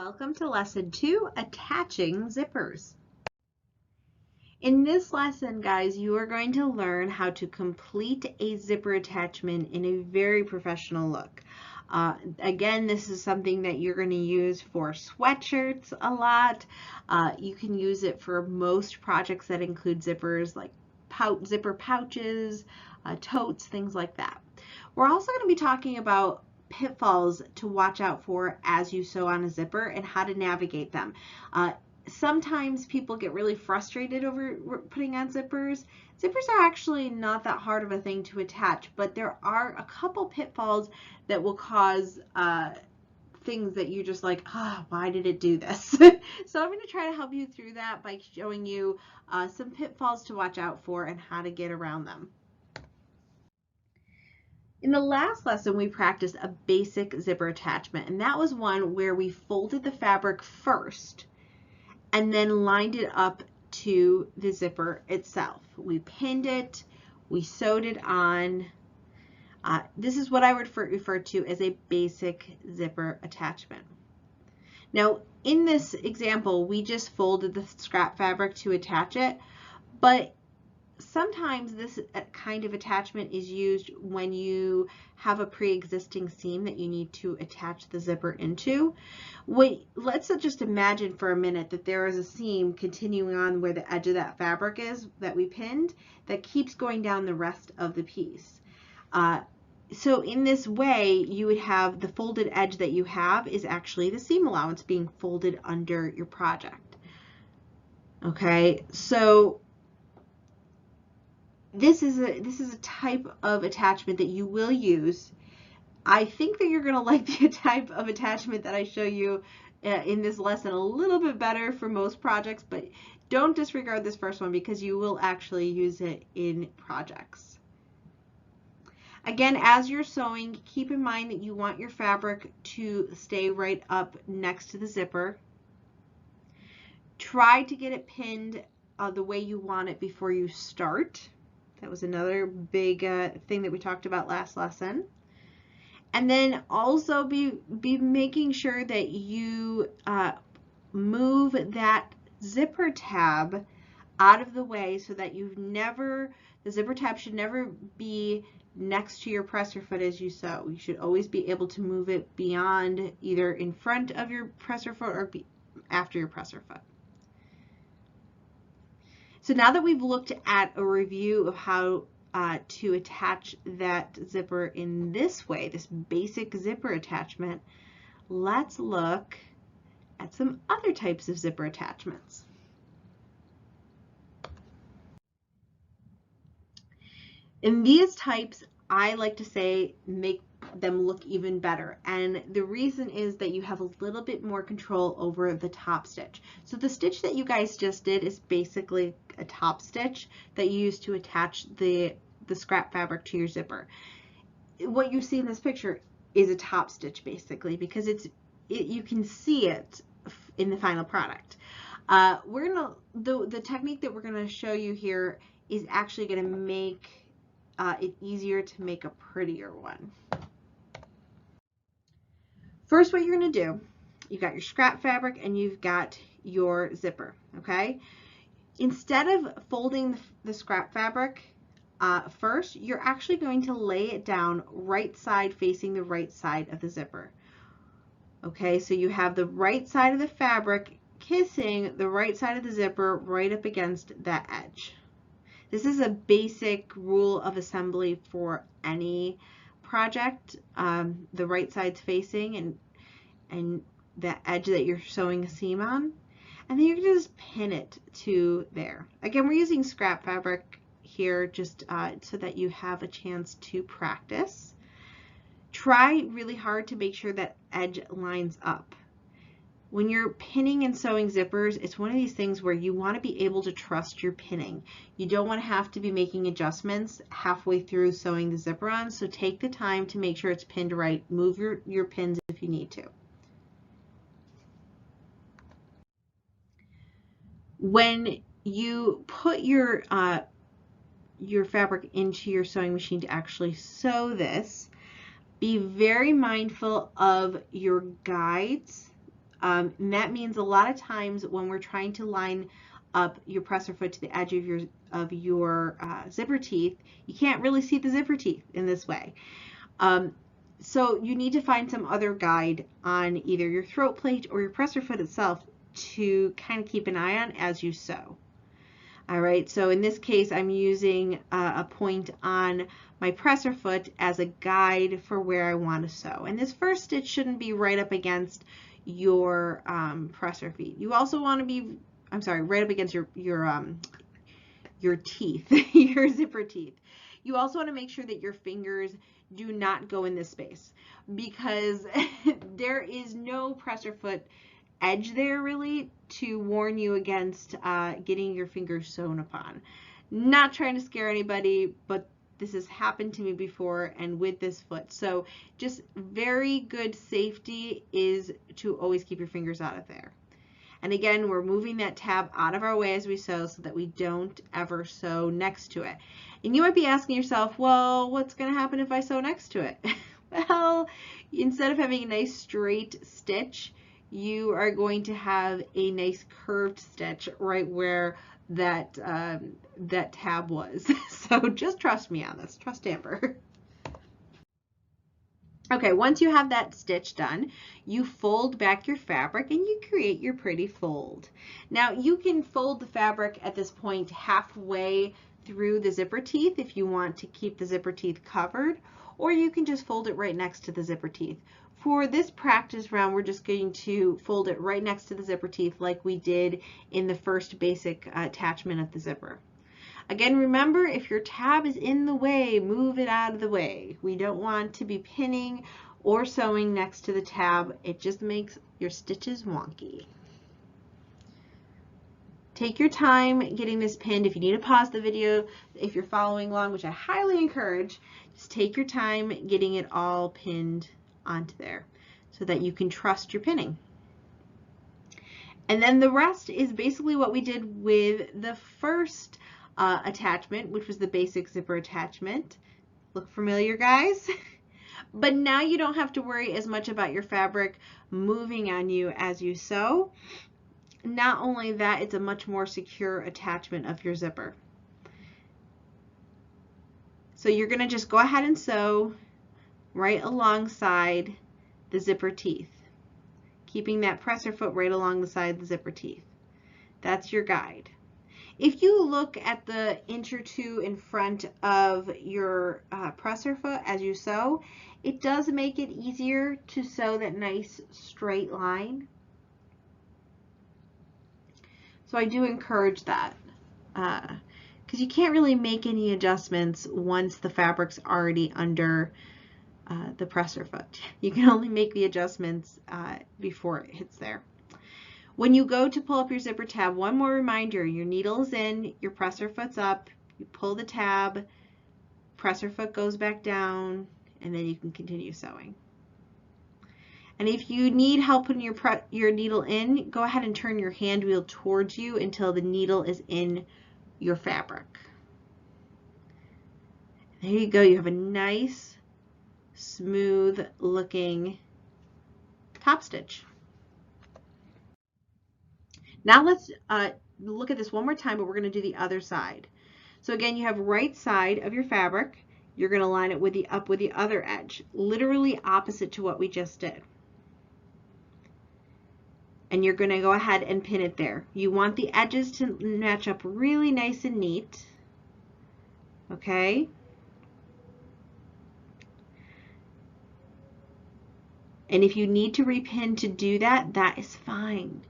Welcome to Lesson 2, Attaching Zippers. In this lesson, guys, you are going to learn how to complete a zipper attachment in a very professional look. Again, this is something that you're going to use for sweatshirts a lot. You can use it for most projects that include zippers, like zipper pouches, totes, things like that. We're also going to be talking about pitfalls to watch out for as you sew on a zipper and how to navigate them. Sometimes people get really frustrated over putting on zippers. Zippers are actually not that hard of a thing to attach, but there are a couple pitfalls that will cause things that you're just like, why did it do this? So I'm going to try to help you through that by showing you some pitfalls to watch out for and how to get around them. In the last lesson, we practiced a basic zipper attachment, and that was one where we folded the fabric first and then lined it up to the zipper itself. We pinned it, we sewed it on. This is what I would refer to as a basic zipper attachment. Now, in this example, we just folded the scrap fabric to attach it, but sometimes this kind of attachment is used when you have a pre-existing seam that you need to attach the zipper into. Let's just imagine for a minute that there is a seam continuing on where the edge of that fabric is that we pinned that keeps going down the rest of the piece. So in this way, you would have the folded edge that you have is actually the seam allowance being folded under your project. Okay, so this is a type of attachment that you will use. I think that you're going to like the type of attachment that I show you in this lesson a little bit better for most projects, but don't disregard this first one because you will actually use it in projects. Again, as you're sewing, keep in mind that you want your fabric to stay right up next to the zipper. Try to get it pinned the way you want it before you start. That was another big thing that we talked about last lesson. And then also be making sure that you move that zipper tab out of the way so that the zipper tab should never be next to your presser foot as you sew. You should always be able to move it beyond, either in front of your presser foot or after your presser foot. So now that we've looked at a review of how to attach that zipper in this way, this basic zipper attachment, let's look at some other types of zipper attachments. In these types, I like to say make them look even better, and the reason is that you have a little bit more control over the top stitch. So the stitch that you guys just did is basically a top stitch that you use to attach the scrap fabric to your zipper. What you see in this picture is a top stitch basically, because you can see it in the final product. The technique that we're gonna show you here is actually gonna make it easier to make a prettier one. First, what you're going to do, you've got your scrap fabric and you've got your zipper, okay? Instead of folding the scrap fabric first, you're actually going to lay it down right side facing the right side of the zipper. Okay, so you have the right side of the fabric kissing the right side of the zipper right up against that edge. This is a basic rule of assembly for any project. The right side's facing and the edge that you're sewing a seam on. And then you're going to just pin it to there. Again, we're using scrap fabric here just so that you have a chance to practice. Try really hard to make sure that edge lines up. When you're pinning and sewing zippers, it's one of these things where you want to be able to trust your pinning. You don't want to have to be making adjustments halfway through sewing the zipper on, so take the time to make sure it's pinned right. Move your pins if you need to. When you put your fabric into your sewing machine to actually sew this, be very mindful of your guides And that means a lot of times when we're trying to line up your presser foot to the edge of your zipper teeth, you can't really see the zipper teeth in this way. So you need to find some other guide on either your throat plate or your presser foot itself to kind of keep an eye on as you sew. All right, so in this case, I'm using a point on my presser foot as a guide for where I want to sew. And this first stitch shouldn't be right up against your presser feet. You also want to be, I'm sorry, right up against your teeth, your zipper teeth. You also want to make sure that your fingers do not go in this space, because there is no presser foot edge there really to warn you against getting your fingers sewn upon. Not trying to scare anybody, but this has happened to me before and with this foot. So just very good safety is to always keep your fingers out of there. And again, we're moving that tab out of our way as we sew so that we don't ever sew next to it. And you might be asking yourself, well, what's going to happen if I sew next to it? Well, instead of having a nice straight stitch, you are going to have a nice curved stitch right where that that tab was. So just trust me on this. Trust Amber. Okay, once you have that stitch done, you fold back your fabric and you create your pretty fold. Now you can fold the fabric at this point halfway through the zipper teeth if you want to keep the zipper teeth covered, or you can just fold it right next to the zipper teeth. For this practice round, we're just going to fold it right next to the zipper teeth like we did in the first basic attachment of the zipper. Again, remember, if your tab is in the way, move it out of the way. We don't want to be pinning or sewing next to the tab. It just makes your stitches wonky. Take your time getting this pinned. If you need to pause the video, if you're following along, which I highly encourage, just take your time getting it all pinned onto there so that you can trust your pinning. And then the rest is basically what we did with the first attachment, which was the basic zipper attachment. Look familiar, guys? But now you don't have to worry as much about your fabric moving on you as you sew. Not only that, it's a much more secure attachment of your zipper. So you're going to just go ahead and sew right alongside the zipper teeth, keeping that presser foot right along the side of the zipper teeth. That's your guide. If you look at the inch or two in front of your presser foot as you sew, it does make it easier to sew that nice straight line. So I do encourage that, because you can't really make any adjustments once the fabric's already under the presser foot. You can only make the adjustments before it hits there. When you go to pull up your zipper tab, one more reminder, your needle is in, your presser foot's up, you pull the tab, presser foot goes back down, and then you can continue sewing. And if you need help putting your needle in, go ahead and turn your hand wheel towards you until the needle is in your fabric. There you go, you have a nice, smooth looking top stitch. Now let's look at this one more time, but we're going to do the other side. So again, you have right side of your fabric. You're going to line it with the other edge, literally opposite to what we just did. And you're going to go ahead and pin it there. You want the edges to match up really nice and neat. Okay? And if you need to repin to do that, that is fine.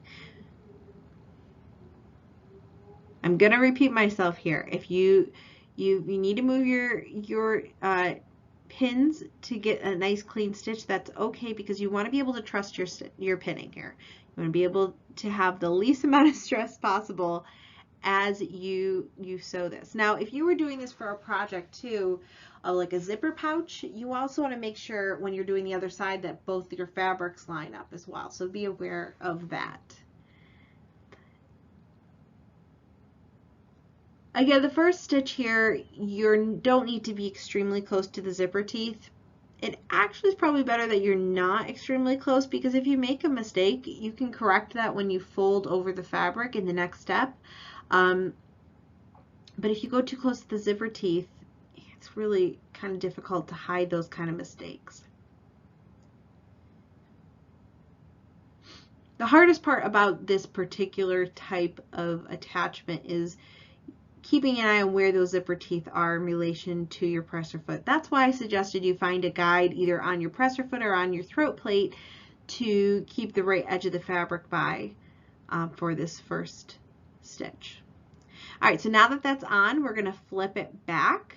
I'm going to repeat myself here. If you need to move your pins to get a nice clean stitch, that's okay, because you want to be able to trust your pinning here. You want to be able to have the least amount of stress possible as you sew this. Now, if you were doing this for a project too, like a zipper pouch, you also want to make sure when you're doing the other side that both your fabrics line up as well. So be aware of that. Again, the first stitch here, you don't need to be extremely close to the zipper teeth. it actually is probably better that you're not extremely close, because if you make a mistake, you can correct that when you fold over the fabric in the next step. But if you go too close to the zipper teeth, it's really kind of difficult to hide those kind of mistakes. The hardest part about this particular type of attachment is keeping an eye on where those zipper teeth are in relation to your presser foot. That's why I suggested you find a guide either on your presser foot or on your throat plate to keep the right edge of the fabric by for this first stitch. All right, so now that that's on, we're going to flip it back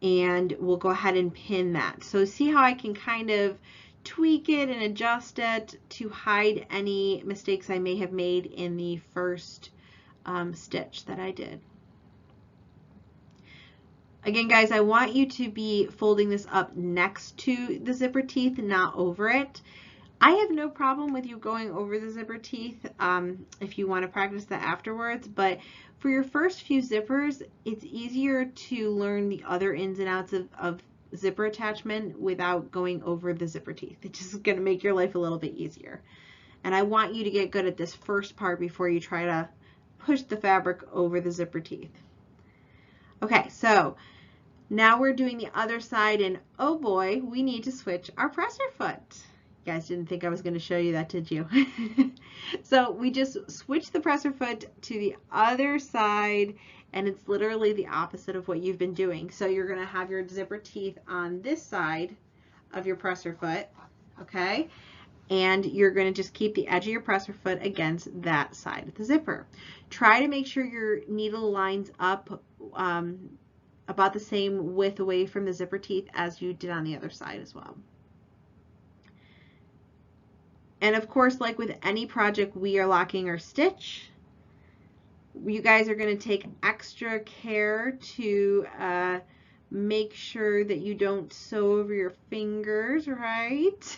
and we'll go ahead and pin that. So see how I can kind of tweak it and adjust it to hide any mistakes I may have made in the first stitch that I did. Again, guys, I want you to be folding this up next to the zipper teeth, not over it. I have no problem with you going over the zipper teeth if you want to practice that afterwards, but for your first few zippers, it's easier to learn the other ins and outs of zipper attachment without going over the zipper teeth. It's just going to make your life a little bit easier. And I want you to get good at this first part before you try to push the fabric over the zipper teeth. Okay, so now we're doing the other side, and oh boy, we need to switch our presser foot. You guys didn't think I was going to show you that, did you? So we just switched the presser foot to the other side, and it's literally the opposite of what you've been doing. So you're going to have your zipper teeth on this side of your presser foot, okay? And you're going to just keep the edge of your presser foot against that side of the zipper. Try to make sure your needle lines up about the same width away from the zipper teeth as you did on the other side as well. And of course, like with any project, we are locking our stitch. You guys are going to take extra care to make sure that you don't sew over your fingers, right?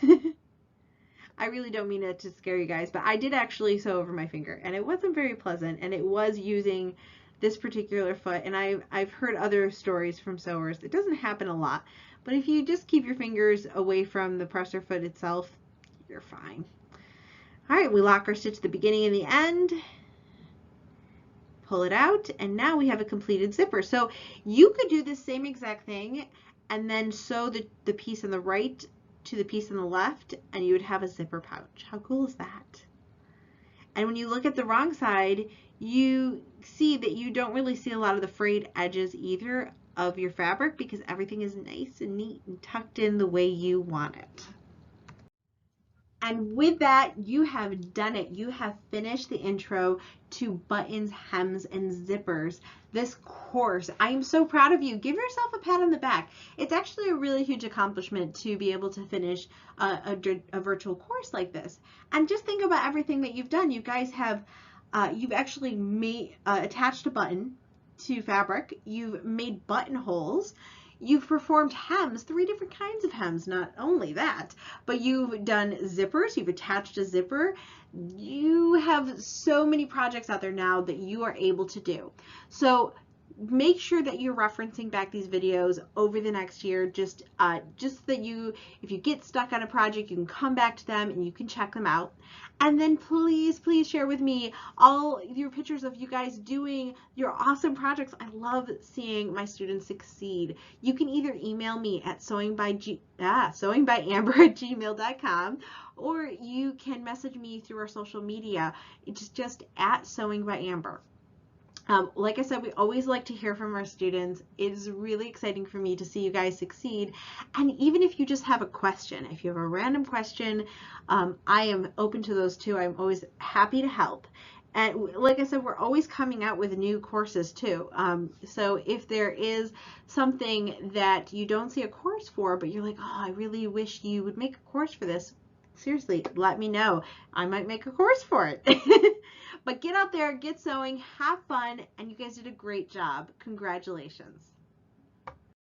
I really don't mean it to scare you guys, but I did actually sew over my finger, and it wasn't very pleasant, and it was using this particular foot, and I've heard other stories from sewers. It doesn't happen a lot, but if you just keep your fingers away from the presser foot itself, you're fine. All right, we lock our stitch at the beginning and the end, pull it out, and now we have a completed zipper. So you could do the same exact thing and then sew the piece on the right to the piece on the left, and you would have a zipper pouch. How cool is that? And when you look at the wrong side, you see that you don't really see a lot of the frayed edges either of your fabric, because everything is nice and neat and tucked in the way you want it. And with that, you have done it. You have finished the intro to buttons, hems, and zippers this course. I am so proud of you. Give yourself a pat on the back. It's actually a really huge accomplishment to be able to finish a virtual course like this. And just think about everything that you've done. You guys have, you've actually made, attached a button to fabric. You've made buttonholes. You've performed hems, 3 different kinds of hems, not only that, but you've done zippers, you've attached a zipper. You have so many projects out there now that you are able to do. So make sure that you're referencing back these videos over the next year, just that you, if you get stuck on a project, you can come back to them and you can check them out. And then please, please share with me all your pictures of you guys doing your awesome projects. I love seeing my students succeed. You can either email me at sewingbyamber@gmail.com, or you can message me through our social media. It's just at sewingbyamber. Like I said, we always like to hear from our students. It is really exciting for me to see you guys succeed. And even if you just have a question, if you have a random question, I am open to those too. I'm always happy to help. And like I said, we're always coming out with new courses too. So if there is something that you don't see a course for, but you're like, oh, I really wish you would make a course for this, seriously, let me know. I might make a course for it. But get out there, get sewing, have fun, and you guys did a great job. Congratulations.